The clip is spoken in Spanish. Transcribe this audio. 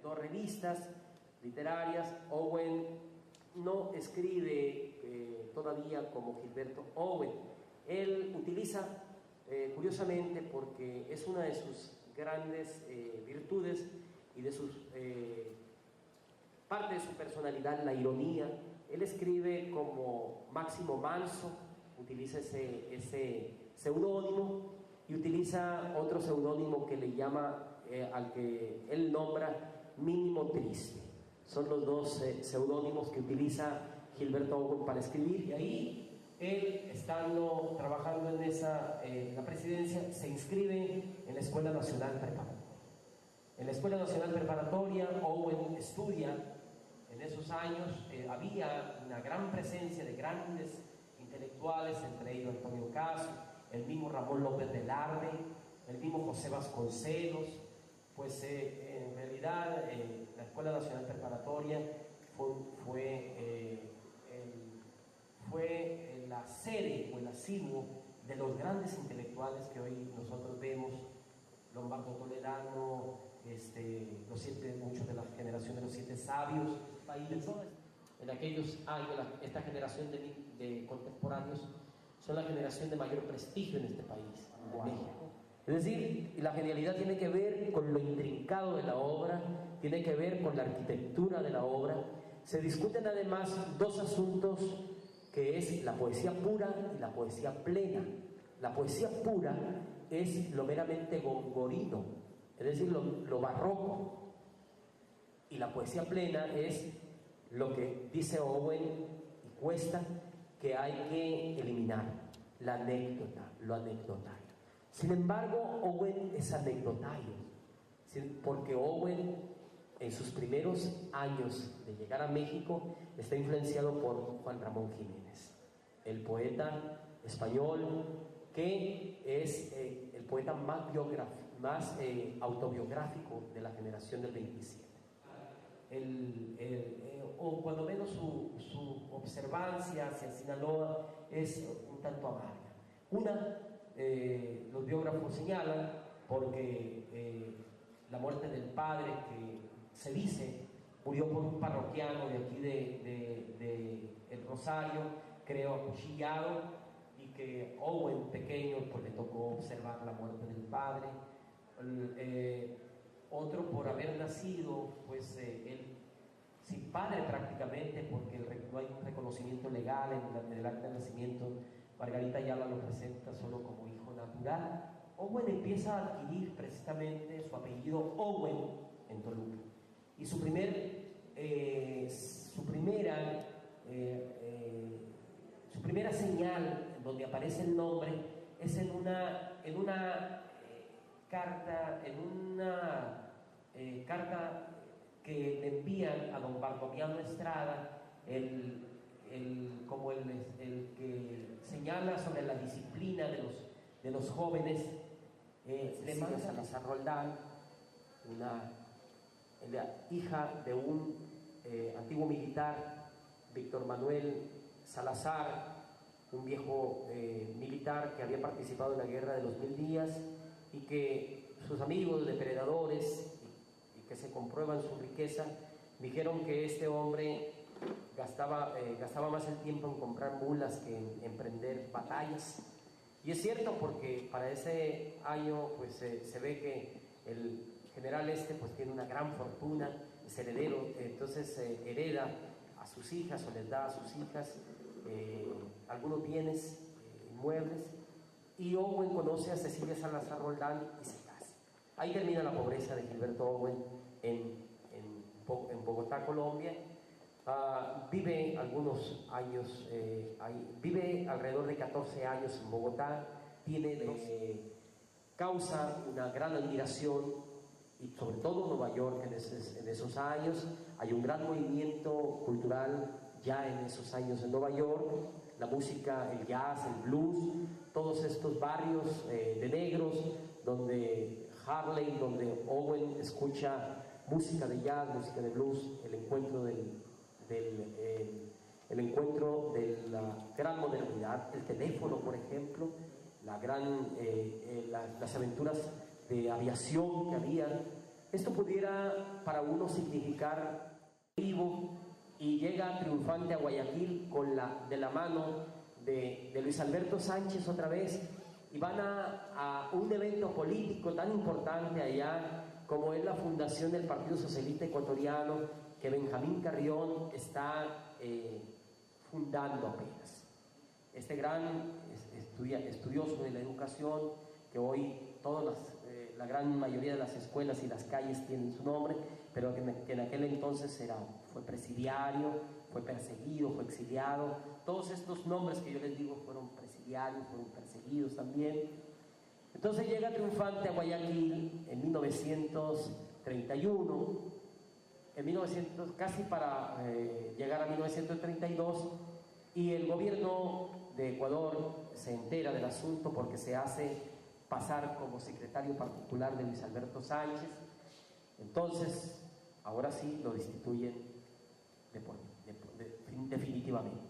dos revistas literarias. Owen no escribe todavía como Gilberto Owen. Él utiliza, curiosamente, porque es una de sus grandes virtudes y de sus parte de su personalidad, la ironía. Él escribe como Máximo Manso, utiliza ese seudónimo, y utiliza otro seudónimo que le llama, al que él nombra Mínimo Triste. Son los dos seudónimos que utiliza Gilberto Owen para escribir. Y ahí él, estando trabajando en la presidencia, se inscribe en la Escuela Nacional Preparatoria. En la Escuela Nacional Preparatoria, Owen estudia. En esos años había una gran presencia de grandes intelectuales, entre ellos Antonio Caso, el mismo Ramón López Velarde, el mismo José Vasconcelos. Pues en realidad la Escuela Nacional Preparatoria fue la sede o el asiduo de los grandes intelectuales que hoy nosotros vemos: Lombardo Toledano, muchos de la generación de los 7 sabios. En aquellos años, esta generación de contemporáneos son la generación de mayor prestigio en este país, en México. Es decir, la genialidad tiene que ver con lo intrincado de la obra, tiene que ver con la arquitectura de la obra. Se discuten además dos asuntos, que es la poesía pura y la poesía plena. La poesía pura es lo meramente gongorino, es decir, lo barroco, y la poesía plena es lo que dice Owen y Cuesta, que hay que eliminar: la anécdota, lo anecdotario. Sin embargo, Owen es anecdotario, porque Owen, en sus primeros años de llegar a México, está influenciado por Juan Ramón Jiménez, el poeta español, que es el poeta más autobiográfico de la generación del 27. O cuando menos su observancia hacia Sinaloa es un tanto amarga. Los biógrafos señalan, porque la muerte del padre, que se dice murió por un parroquiano de aquí de El Rosario, creo acuchillado, y que Owen, pequeño, pues le tocó observar la muerte del padre. Otro por haber nacido, pues él sin padre prácticamente, porque no hay un reconocimiento legal en el acta de nacimiento. Margarita Ayala lo presenta solo como hijo natural. Owen empieza a adquirir precisamente su apellido Owen en Toluca, y su primera señal donde aparece el nombre es en una carta que le envían a don Bartoliano Estrada, el que señala sobre la disciplina de los jóvenes. Le manda a Salazar Roldán, la hija de un antiguo militar, Víctor Manuel Salazar, un viejo militar que había participado en la guerra de los 1000 días, y que sus amigos depredadores, y que se comprueban su riqueza, dijeron que este hombre gastaba más el tiempo en comprar mulas que en emprender batallas. Y es cierto, porque para ese año pues se ve que el general pues tiene una gran fortuna, es heredero, entonces hereda a sus hijas, o les da a sus hijas algunos bienes inmuebles. Y Owen conoce a Cecilia Salazar Roldán y se casa. Ahí termina la pobreza de Gilberto Owen en Bogotá, Colombia. Vive algunos años, vive alrededor de 14 años en Bogotá. Causa una gran admiración, y sobre todo en Nueva York en esos años. Hay un gran movimiento cultural ya en esos años en Nueva York: la música, el jazz, el blues, todos estos barrios de negros, donde Harlem, donde Owen escucha música de jazz, música de blues, el encuentro de la gran modernidad, el teléfono, por ejemplo, las aventuras de aviación que había, Esto pudiera para uno significar vivo y llega triunfante a Guayaquil de la mano de Luis Alberto Sánchez otra vez, y van a un evento político tan importante allá como es la fundación del Partido Socialista Ecuatoriano, que Benjamín Carrión está fundando apenas. Este gran estudioso de la educación, que hoy la gran mayoría de las escuelas y las calles tienen su nombre, pero que en aquel entonces fue presidiario, fue perseguido, fue exiliado. Todos estos nombres que yo les digo fueron presidiarios, fueron perseguidos también. Entonces llega triunfante a Guayaquil en 1931, casi para llegar a 1932, y el gobierno de Ecuador se entera del asunto porque se hace pasar como secretario particular de Luis Alberto Sánchez. Entonces, ahora sí lo destituyen definitivamente.